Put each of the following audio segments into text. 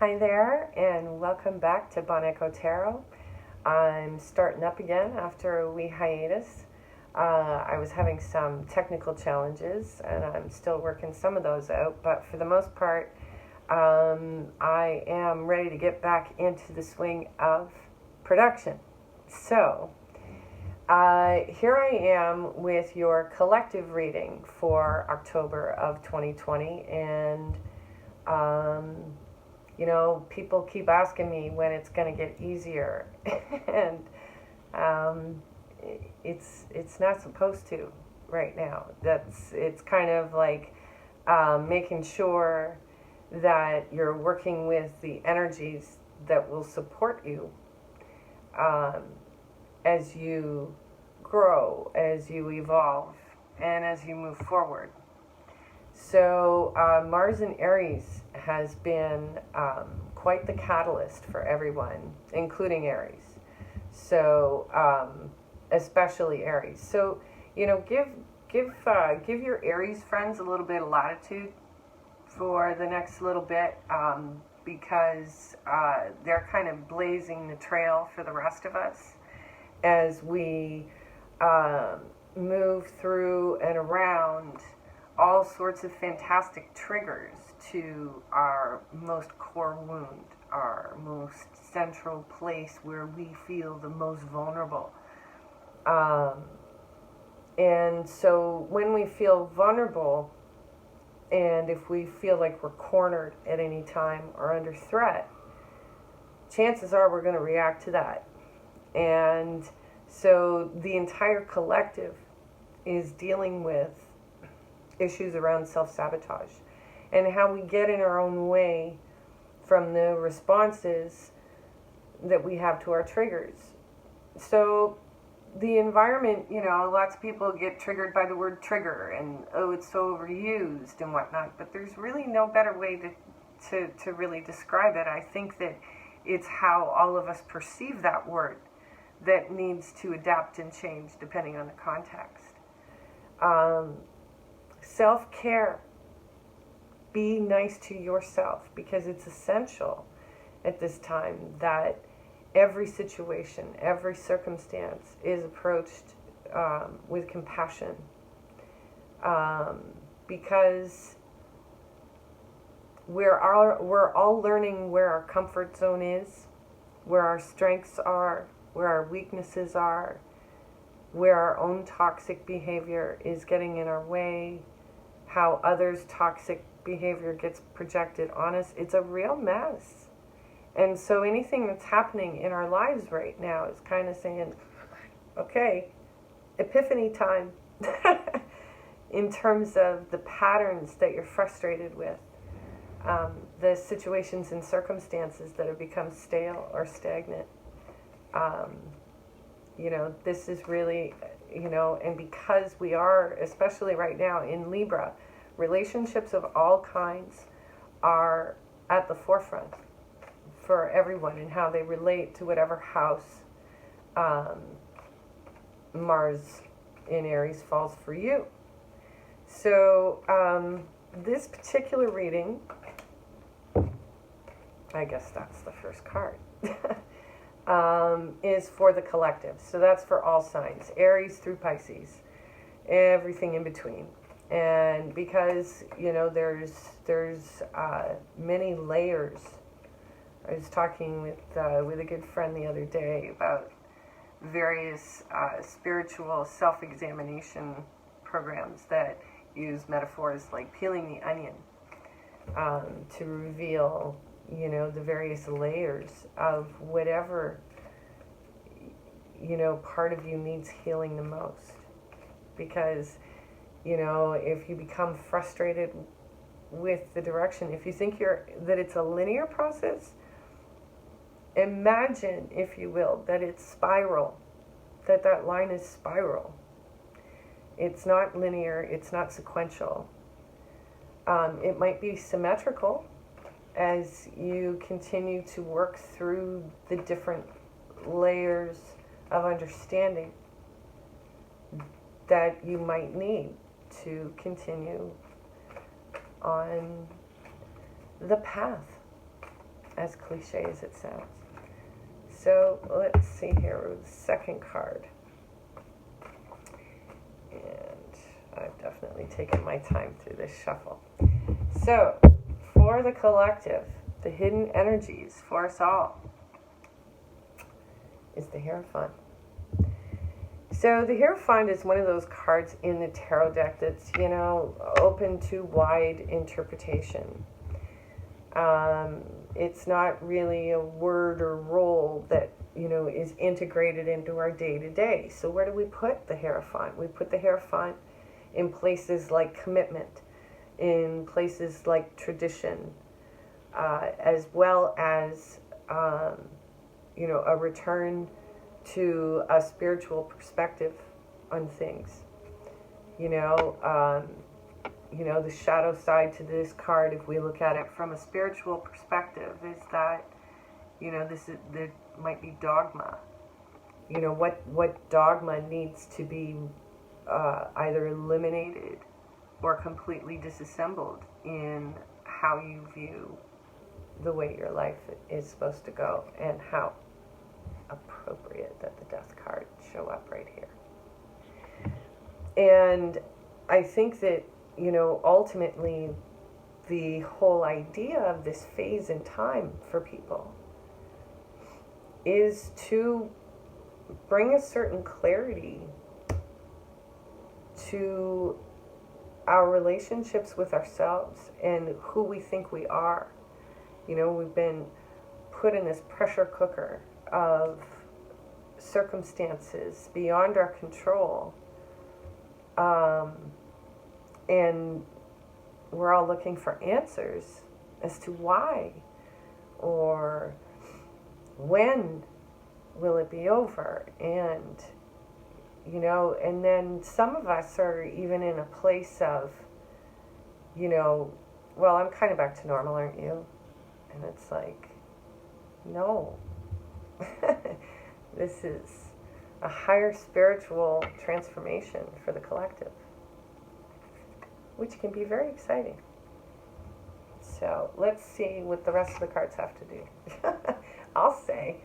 Hi there, and welcome back to Bon Echo Tarot. I'm starting up again after a wee hiatus. I was having some technical challenges, and I'm still working some of those out, but for the most part, I am ready to get back into the swing of production. So, here I am with your collective reading for October of 2020, and people keep asking me when it's going to get easier, and it's not supposed to right now. It's kind of like making sure that you're working with the energies that will support you as you grow, as you evolve, and as you move forward. So Mars in Aries has been quite the catalyst for everyone, including Aries. So especially Aries. So give your Aries friends a little bit of latitude for the next little bit, because they're kind of blazing the trail for the rest of us as we move through and around all sorts of fantastic triggers to our most core wound, our most central place where we feel the most vulnerable. And so when we feel vulnerable, and if we feel like we're cornered at any time or under threat, chances are we're going to react to that. And so the entire collective is dealing with issues around self-sabotage and how we get in our own way from the responses that we have to our triggers. So the environment, lots of people get triggered by the word trigger and, it's so overused and whatnot, but there's really no better way to really describe it. I think that it's how all of us perceive that word that needs to adapt and change depending on the context. Self-care. Be nice to yourself, because it's essential at this time that every situation, every circumstance is approached with compassion, because we're all learning where our comfort zone is, where our strengths are, where our weaknesses are, where our own toxic behavior is getting in our way, how others' toxic behavior gets projected on us. It's a real mess. And so anything that's happening in our lives right now is kind of saying, okay, epiphany time, in terms of the patterns that you're frustrated with, the situations and circumstances that have become stale or stagnant. This is really, and because we are, especially right now in Libra, relationships of all kinds are at the forefront for everyone and how they relate to whatever house Mars in Aries falls for you. So this particular reading, I guess that's the first card, is for the collective. So that's for all signs, Aries through Pisces, everything in between. And because, there's many layers. I was talking with a good friend the other day about various spiritual self-examination programs that use metaphors like peeling the onion to reveal, the various layers of whatever, part of you needs healing the most. Because, if you become frustrated with the direction, if you think that it's a linear process, imagine, if you will, that it's spiral, that line is spiral. It's not linear, it's not sequential. It might be symmetrical as you continue to work through the different layers of understanding that you might need to continue on the path. as cliche as it sounds. So let's see here with the second card. And I've definitely taken my time through this shuffle. So for the collective, the hidden energies for us all is the Hierophant. So the Hierophant is one of those cards in the tarot deck that's, open to wide interpretation. It's not really a word or role that, is integrated into our day-to-day. So where do we put the Hierophant? We put the Hierophant in places like commitment, in places like tradition, as well as, a return to a spiritual perspective on things. The shadow side to this card, if we look at it from a spiritual perspective, is that, there might be dogma. What dogma needs to be either eliminated or completely disassembled in how you view the way your life is supposed to go, and how appropriate that the Death card show up right here. And I think that, ultimately the whole idea of this phase in time for people is to bring a certain clarity to our relationships with ourselves and who we think we are. We've been put in this pressure cooker of circumstances beyond our control. And we're all looking for answers as to why, or when will it be over? And, and then some of us are even in a place of, well, I'm kind of back to normal, aren't you? And it's like, no. This is a higher spiritual transformation for the collective, which can be very exciting. So let's see what the rest of the cards have to do. I'll say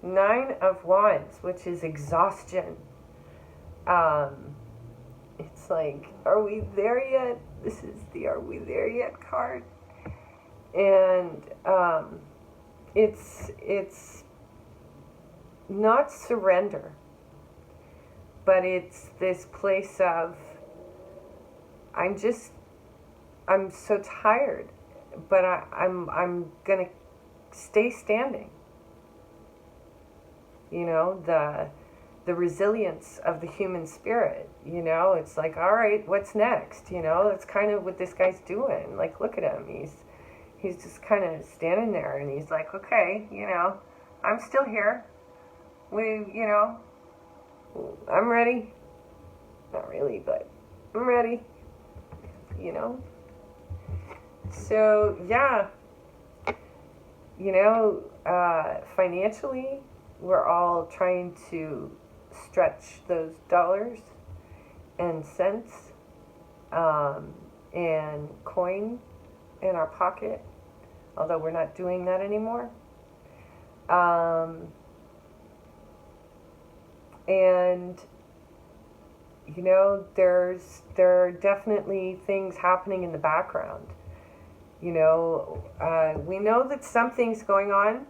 9 of Wands, which is exhaustion. It's like, are we there yet? This is the "Are we there yet" card. And it's not surrender, but it's this place of, I'm so tired, but I'm gonna stay standing. The resilience of the human spirit. It's like, all right, what's next? That's kind of what this guy's doing. Like, look at him. He's just kind of standing there, and he's like, okay, I'm still here. I'm ready. Not really, but I'm ready. So, yeah. Financially, we're all trying to stretch those dollars and cents and coin in our pocket, although we're not doing that anymore. And there are definitely things happening in the background. We know that something's going on,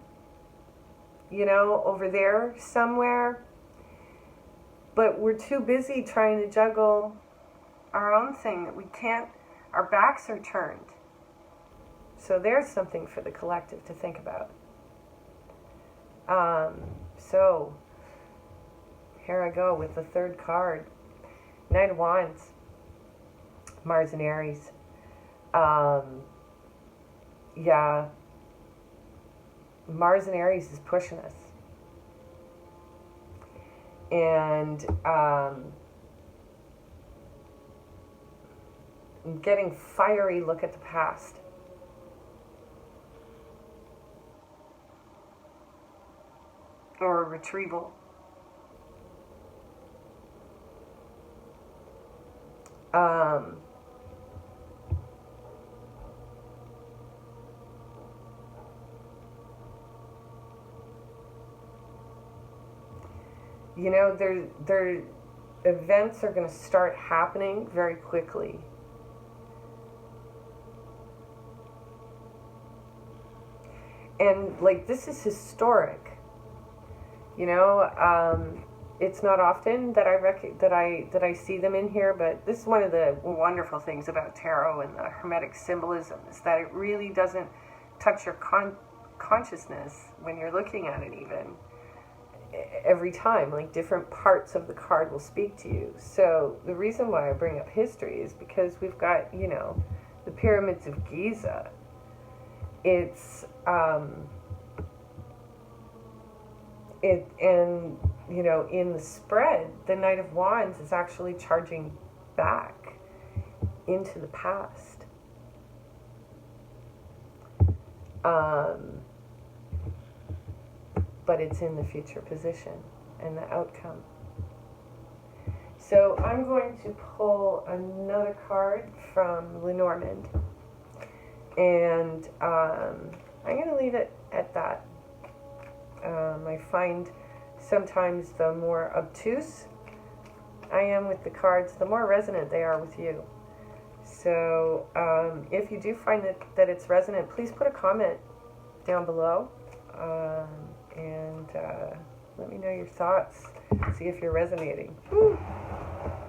over there somewhere, but we're too busy trying to juggle our own thing that we can't, our backs are turned. So there's something for the collective to think about. So here I go with the third card. 9 of Wands, Mars and Aries. Yeah, Mars and Aries is pushing us. And getting fiery look at the past. Or retrieval. you know, their events are going to start happening very quickly. And like, this is historic, you know. It's not often that I see them in here, but this is one of the wonderful things about tarot and the Hermetic symbolism, is that it really doesn't touch your consciousness when you're looking at it. Even every time, like, different parts of the card will speak to you. So the reason why I bring up history is because we've got, you know, the pyramids of Giza. It's and you know, in the spread, the Knight of Wands is actually charging back into the past. But it's in the future position and the outcome. So I'm going to pull another card from Lenormand, and I'm going to leave it at that. I find sometimes the more obtuse I am with the cards, the more resonant they are with you. So if you do find that it's resonant, please put a comment down below, and let me know your thoughts. See if you're resonating. Whew.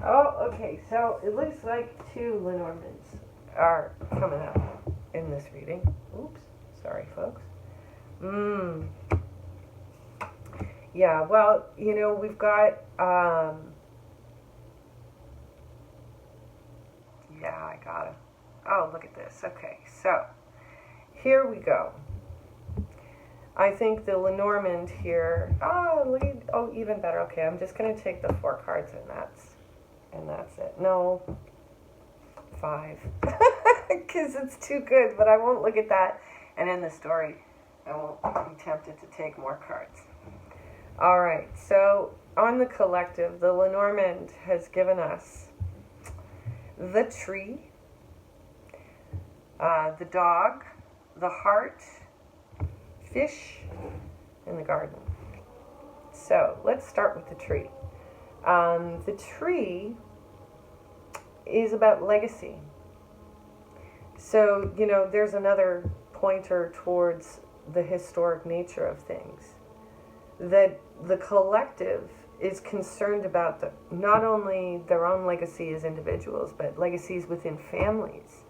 Oh, okay, so it looks like 2 Lenormands are coming up in this reading. Oops, sorry folks. Yeah, well, you know, we've got, yeah, I got it. Oh, look at this. Okay, so here we go. I think the Lenormand here, even better. Okay, I'm just going to take the 4 cards, and that's it. No, 5, because it's too good, but I won't look at that. And in the story, I won't be tempted to take more cards. All right, so on the collective, the Lenormand has given us the tree, the dog, the heart, fish, and the garden. So let's start with the tree. The tree is about legacy. So, you know, there's another pointer towards the historic nature of things. That the collective is concerned about not only their own legacy as individuals, but legacies within families.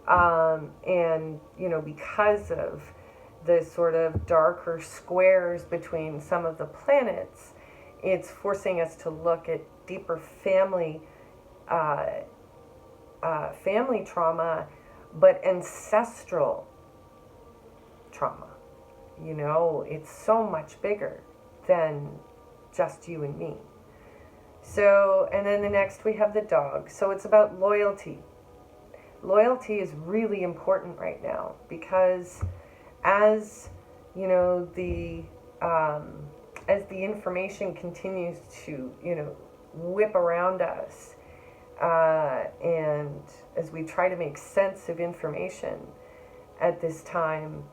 And, you know, because of the sort of darker squares between some of the planets, it's forcing us to look at deeper family trauma, but ancestral trauma. You know, it's so much bigger than just you and me. So, and then the next we have the dog. So it's about loyalty. Loyalty is really important right now, because as, you know, as the information continues to, you know, whip around us, and as we try to make sense of information at this time,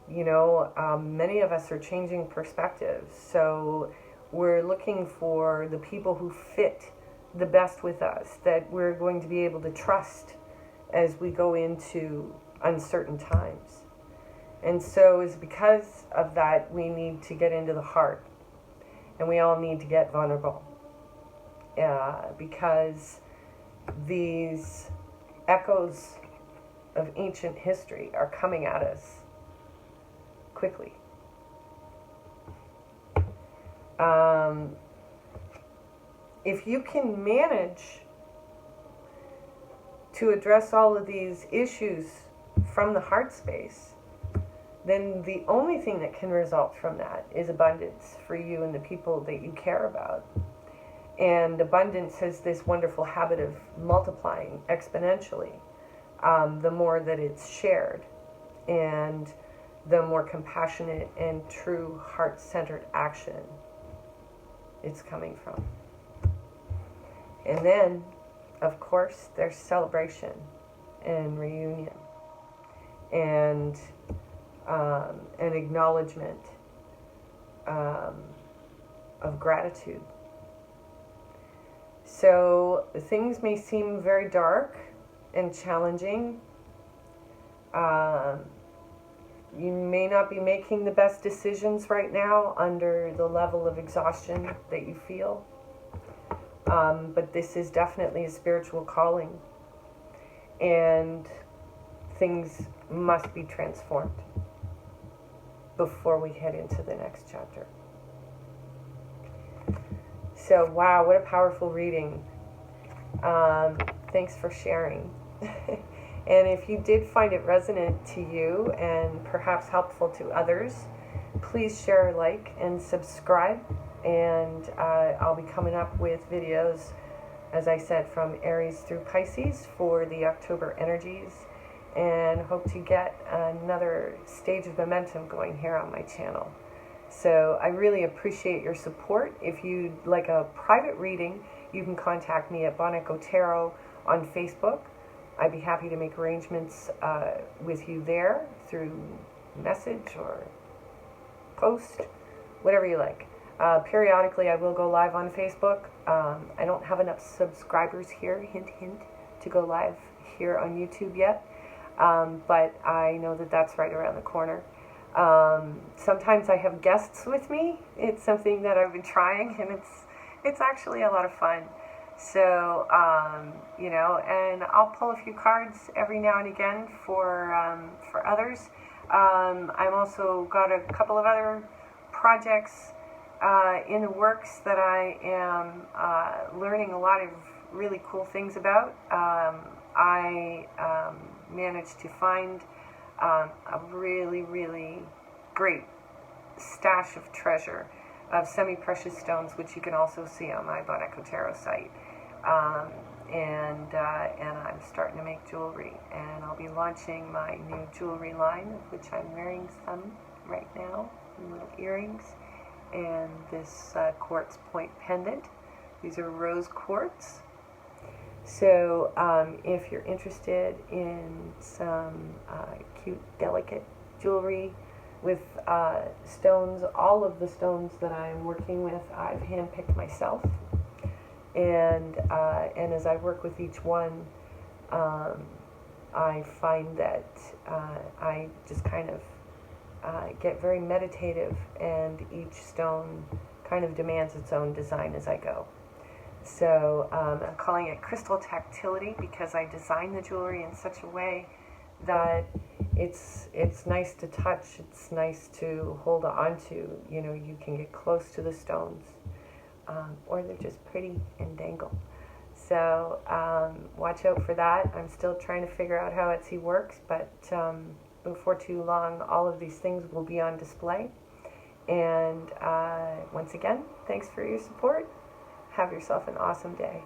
you know, many of us are changing perspectives. So we're looking for the people who fit the best with us, that we're going to be able to trust as we go into uncertain times. And so it's because of that we need to get into the heart, and we all need to get vulnerable, because these echoes of ancient history are coming at us quickly. If you can manage to address all of these issues from the heart space, then the only thing that can result from that is abundance for you and the people that you care about. And abundance has this wonderful habit of multiplying exponentially, the more that it's shared, and the more compassionate and true heart-centered action it's coming from. And then, of course, there's celebration and reunion, and an acknowledgement of gratitude. So things may seem very dark and challenging. You may not be making the best decisions right now under the level of exhaustion that you feel. But this is definitely a spiritual calling. And things must be transformed before we head into the next chapter. So, wow, what a powerful reading. Thanks for sharing. And if you did find it resonant to you and perhaps helpful to others, please share, like, and subscribe. And I'll be coming up with videos, as I said, from Aries through Pisces for the October energies, and hope to get another stage of momentum going here on my channel. So I really appreciate your support. If you'd like a private reading, you can contact me at Bon Echo Tarot on Facebook. I'd be happy to make arrangements with you there through message or post, whatever you like. Periodically, I will go live on Facebook. I don't have enough subscribers here, hint, hint, to go live here on YouTube yet. But I know that that's right around the corner. Sometimes I have guests with me. It's something that I've been trying, and it's actually a lot of fun. So, you know, and I'll pull a few cards every now and again for others. I've also got a couple of other projects in the works that I am learning a lot of really cool things about. I managed to find a really, really great stash of treasure of semi-precious stones, which you can also see on my Bon Echo Tarot site. And I'm starting to make jewelry, and I'll be launching my new jewelry line, of which I'm wearing some right now, little earrings, and this quartz point pendant. These are rose quartz. So if you're interested in some cute, delicate jewelry with stones, all of the stones that I'm working with, I've handpicked myself. And as I work with each one, I find that I just kind of get very meditative, and each stone kind of demands its own design as I go. So I'm calling it crystal tactility because I design the jewelry in such a way that it's nice to touch, it's nice to hold on to. You know, you can get close to the stones, or they're just pretty and dangle. So watch out for that. I'm still trying to figure out how Etsy works, but before too long, all of these things will be on display. And once again, thanks for your support. Have yourself an awesome day.